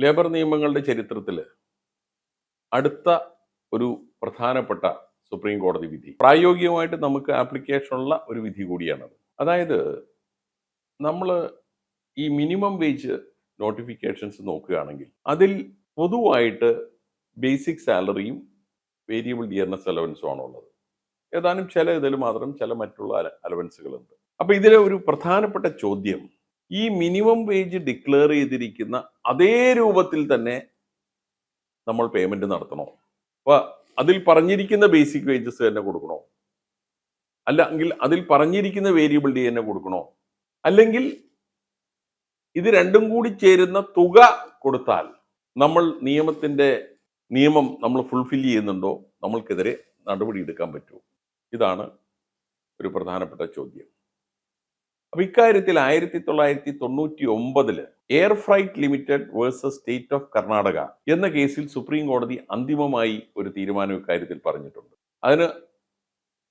Labour നിയമങ്ങളുടെ ചരിത്രത്തിൽ അടുത്ത ഒരു പ്രധാനപ്പെട്ട സുപ്രീം കോടതി വിധി പ്രായോഗികമായിട്ട് നമുക്ക് ആപ്ലിക്കേഷനുള്ള ഒരു വിധി കൂടിയാണത്. അതായത് നമ്മൾ ഈ മിനിമം വേജ് നോട്ടിഫിക്കേഷൻസ് നോക്കുകയാണെങ്കിൽ അതിൽ പൊതുവായിട്ട് ബേസിക് സാലറിയും വേരിയബിൾ ഡിയർനെസ് അലവൻസും ആണുള്ളത്. ഏതാനും ചില ഇതിൽ മാത്രം ചില മറ്റുള്ള അലവൻസുകളുണ്ട്. അപ്പോൾ ഇതിലെ ഒരു പ്രധാനപ്പെട്ട ചോദ്യം, ഈ മിനിമം വേജ് ഡിക്ലെയർ ചെയ്തിരിക്കുന്ന അതേ രൂപത്തിൽ തന്നെ നമ്മൾ പേയ്മെന്റ് നടത്തണോ? അപ്പോൾ അതിൽ പറഞ്ഞിരിക്കുന്ന ബേസിക് വേജസ് തന്നെ കൊടുക്കണോ? അല്ലെങ്കിൽ അതിൽ പറഞ്ഞിരിക്കുന്ന വേരിയബിൾ ഡി തന്നെ കൊടുക്കണോ? അല്ലെങ്കിൽ ഇത് രണ്ടും കൂടി ചേരുന്ന തുക കൊടുത്താൽ നമ്മൾ നിയമം നമ്മൾ ഫുൾഫിൽ ചെയ്യുന്നുണ്ടോ, നമ്മൾക്കെതിരെ നടപടി എടുക്കാൻ പറ്റുമോ? ഇതാണ് ഒരു പ്രധാനപ്പെട്ട ചോദ്യം. അപ്പൊ ഇക്കാര്യത്തിൽ 1999 air freight limited versus state of Karnataka എന്ന കേസിൽ സുപ്രീം കോടതി അന്തിമമായി ഒരു തീരുമാനം ഇക്കാര്യത്തിൽ പറഞ്ഞിട്ടുണ്ട്. അതിന്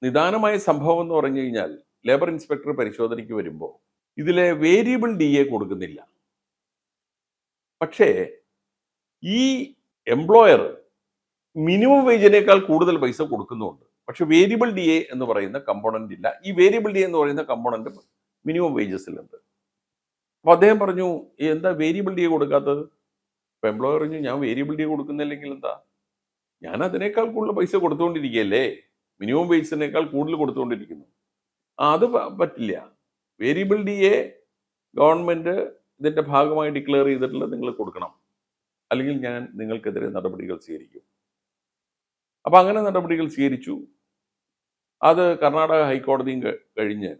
നിദാനമായ സംഭവം എന്ന് പറഞ്ഞു കഴിഞ്ഞാൽ, ലേബർ ഇൻസ്പെക്ടർ പരിശോധനയ്ക്ക് വരുമ്പോൾ ഇതിലെ വേരിയബിൾ ഡി എ കൊടുക്കുന്നില്ല. പക്ഷേ ഈ എംപ്ലോയർ മിനിമം വേജിനേക്കാൾ കൂടുതൽ പൈസ കൊടുക്കുന്നുണ്ട്. പക്ഷെ വേരിയബിൾ ഡി എ എന്ന് പറയുന്ന കമ്പോണന്റ് ഇല്ല. ഈ വേരിയബിൾ ഡി എന്ന് പറയുന്ന കമ്പോണന്റ് മിനിമം വേജസിലുണ്ട്. അപ്പൊ അദ്ദേഹം പറഞ്ഞു, എന്താ വേരിയബിൾ ഡി എ കൊടുക്കാത്തത്? അപ്പൊ എംപ്ലോയർ പറഞ്ഞു, ഞാൻ വേരിയബിൾ ഡി എ കൊടുക്കുന്നില്ലെങ്കിൽ എന്താ, ഞാൻ അതിനേക്കാൾ കൂടുതൽ പൈസ കൊടുത്തുകൊണ്ടിരിക്കുകയല്ലേ, മിനിമം വേജസിനേക്കാൾ കൂടുതൽ കൊടുത്തുകൊണ്ടിരിക്കുന്നു. അത് പറ്റില്ല. വേരിയബിൾ ഡി എ ഗവൺമെന്റ് ഇതിന്റെ ഭാഗമായി ഡിക്ലെയർ ചെയ്തിട്ടുള്ളത് നിങ്ങൾ കൊടുക്കണം, അല്ലെങ്കിൽ ഞാൻ നിങ്ങൾക്കെതിരെ നടപടികൾ സ്വീകരിക്കും. അപ്പൊ അങ്ങനെ നടപടികൾ സ്വീകരിച്ചു. അത് കർണാടക ഹൈക്കോടതിയും കഴിഞ്ഞ്,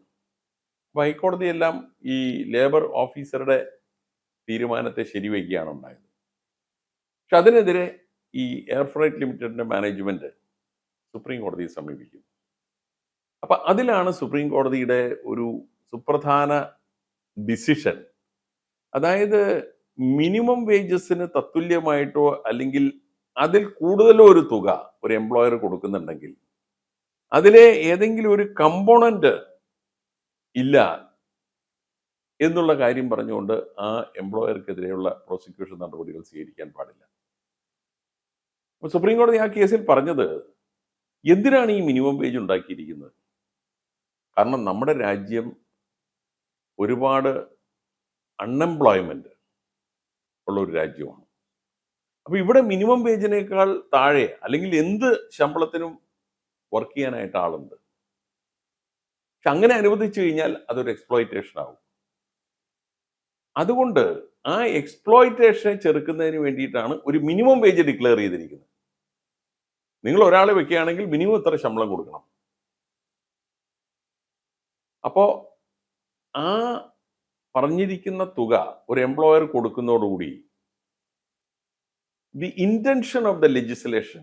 ഹൈക്കോടതി എല്ലാം ഈ ലേബർ ഓഫീസറുടെ തീരുമാനത്തെ ശരിവയ്ക്കുകയാണ് ഉണ്ടായത്. പക്ഷെ അതിനെതിരെ ഈ എയർ ഫ്രൈറ്റ് ലിമിറ്റഡിന്റെ മാനേജ്മെന്റ് സുപ്രീം കോടതിയെ സമീപിക്കുന്നു. അപ്പൊ അതിലാണ് സുപ്രീം കോടതിയുടെ ഒരു സുപ്രധാന ഡിസിഷൻ. അതായത് മിനിമം വേജസിന് തത്തുല്യമായിട്ടോ അല്ലെങ്കിൽ അതിൽ കൂടുതലോ ഒരു തുക ഒരു എംപ്ലോയർ കൊടുക്കുന്നുണ്ടെങ്കിൽ അതിലെ ഏതെങ്കിലും ഒരു കമ്പോണന്റ് ഇല്ല എന്നുള്ള കാര്യം പറഞ്ഞുകൊണ്ട് ആ എംപ്ലോയർക്കെതിരെയുള്ള പ്രോസിക്യൂഷൻ നടപടികൾ സ്വീകരിക്കാൻ പാടില്ല. അപ്പൊ സുപ്രീം കോടതി ആ കേസിൽ പറഞ്ഞത്, എന്തിനാണ് ഈ മിനിമം വേജ് ഉണ്ടാക്കിയിരിക്കുന്നത്? കാരണം നമ്മുടെ രാജ്യം ഒരുപാട് അൺഎംപ്ലോയ്മെന്റ് ഉള്ള ഒരു രാജ്യമാണ്. അപ്പൊ ഇവിടെ മിനിമം വേജിനേക്കാൾ താഴെ അല്ലെങ്കിൽ എന്ത് ശമ്പളത്തിനും വർക്ക് ചെയ്യാനായിട്ട് ആളുണ്ട്. പക്ഷെ അങ്ങനെ അനുവദിച്ചു കഴിഞ്ഞാൽ അതൊരു എക്സ്പ്ലോയിറ്റേഷൻ ആവും. അതുകൊണ്ട് ആ എക്സ്പ്ലോയിറ്റേഷനെ ചെറുക്കുന്നതിന് വേണ്ടിയിട്ടാണ് ഒരു മിനിമം വേജ് ഡിക്ലെയർ ചെയ്തിരിക്കുന്നത്. നിങ്ങൾ ഒരാളെ വെക്കുകയാണെങ്കിൽ മിനിമം ഇത്ര ശമ്പളം കൊടുക്കണം. അപ്പോ ആ പറഞ്ഞിരിക്കുന്ന തുക ഒരു എംപ്ലോയർ കൊടുക്കുന്നതോടുകൂടി the intention of the legislation,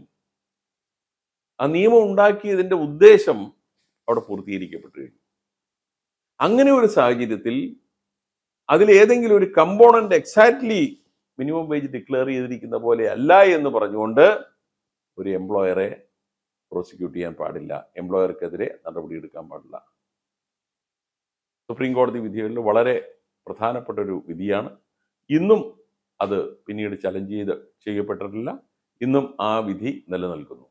ആ നിയമം ഉണ്ടാക്കിയതിന്റെ ഉദ്ദേശം അവിടെ പൂർത്തീകരിക്കപ്പെട്ടു കഴിഞ്ഞു. അങ്ങനെ ഒരു സാഹചര്യത്തിൽ അതിൽ ഏതെങ്കിലും ഒരു component exactly minimum wage declare ചെയ്തിരിക്കുന്ന പോലെ അല്ല എന്ന് പറഞ്ഞുകൊണ്ട് ഒരു എംപ്ലോയറെ പ്രോസിക്യൂട്ട് ചെയ്യാൻ പാടില്ല, എംപ്ലോയർക്കെതിരെ നടപടിയെടുക്കാൻ പാടില്ല. സുപ്രീം കോടതി വിധികളിൽ വളരെ പ്രധാനപ്പെട്ട ഒരു വിധിയാണ്. ഇന്നും അത് പിന്നീട് ചലഞ്ച് ചെയ്യപ്പെട്ടിട്ടില്ല. ഇന്നും ആ വിധി നിലനിൽക്കുന്നു.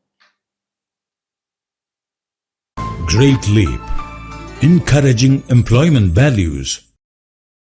Great Leap, encouraging employment values.